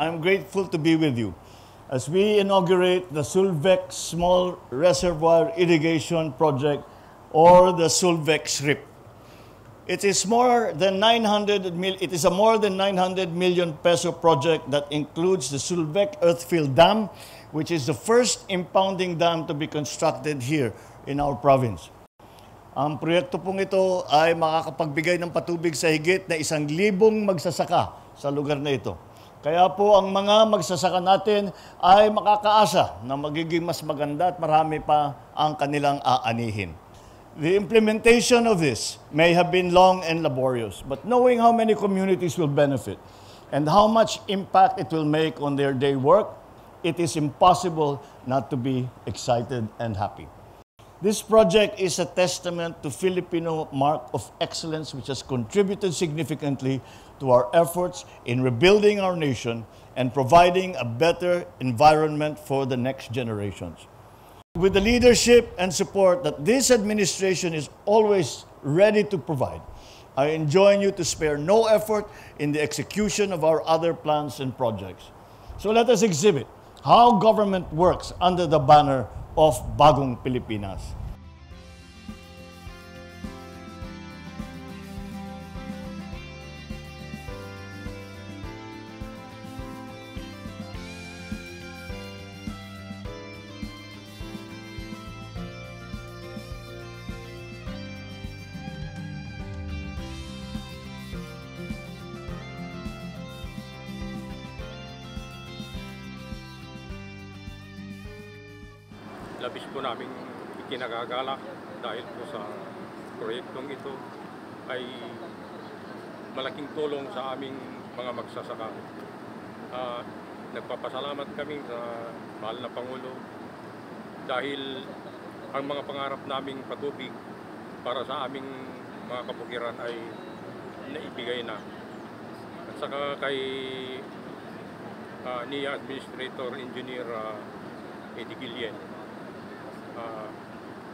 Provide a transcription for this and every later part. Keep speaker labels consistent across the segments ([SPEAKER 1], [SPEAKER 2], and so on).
[SPEAKER 1] I'm grateful to be with you as we inaugurate the Sulvec Small Reservoir Irrigation Project, or the Sulvec SRIP. It is a more than 900 million peso project that includes the Sulvec Earthfield Dam, which is the first impounding dam to be constructed here in our province. Ang proyekto pong ito ay makakapagbigay ng patubig sa higit na 1,000 magsasaka sa lugar na ito. Kaya po ang mga magsasaka natin ay makakaasa na magiging mas maganda at marami pa ang kanilang aanihin. The implementation of this may have been long and laborious, but knowing how many communities will benefit and how much impact it will make on their day work, it is impossible not to be excited and happy. This project is a testament to Filipino mark of excellence, which has contributed significantly to our efforts in rebuilding our nation and providing a better environment for the next generations. With the leadership and support that this administration is always ready to provide, I enjoin you to spare no effort in the execution of our other plans and projects. So let us exhibit how government works under the banner of Bagong Pilipinas.
[SPEAKER 2] Labis po namin ikinagagala dahil po sa proyektong ito ay malaking tulong sa aming mga magsasaka. Nagpapasalamat kami sa mahal na Pangulo dahil ang mga pangarap naming patubig para sa aming mga kabukiran ay naibigay na. At saka kay NIA Administrator Engineer Eddie Guillen,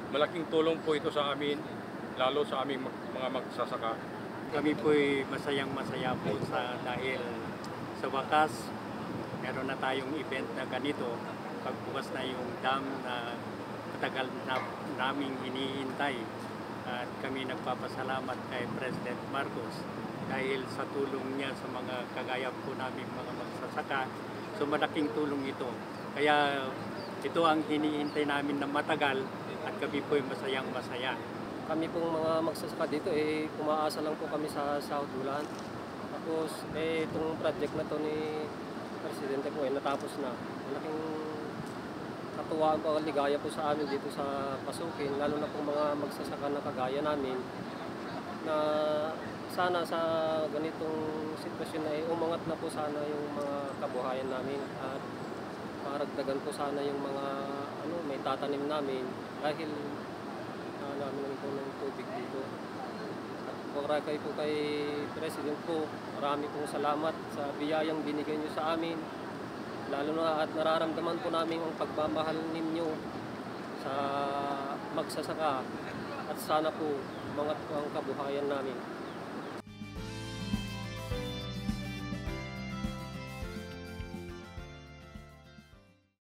[SPEAKER 2] malaking tulong po ito sa amin, lalo sa aming mga magsasaka.
[SPEAKER 3] Kami po'y masayang-masaya po dahil sa wakas meron na tayong event na ganito. Pagbukas na yung dam na matagal na naming hinihintay, at kami nagpapasalamat kay President Marcos dahil sa tulong niya sa mga kagaya po namin mga magsasaka. So malaking tulong ito. Kaya ito ang hinihintay namin na matagal at kami po'y masayang-masaya.
[SPEAKER 4] Kami pong mga magsasaka dito, umaasa lang po kami sa Saudulan. Tapos itong project na to ni Presidente po natapos na. Malaking katuwaan po, ligaya po sa amin dito sa Pasukin, lalo na po mga magsasaka na kagaya namin, na sana sa ganitong sitwasyon na umangat na po sana yung mga kabuhayan namin at paragdagan po sana yung mga may tatanim namin dahil namin po ng tubig dito. At kayo po kay President po, marami pong salamat sa biyayang binigay niyo sa amin, lalo na at nararamdaman po namin ang pagmamahal ninyo sa magsasaka at sana po umangat po ang kabuhayan namin.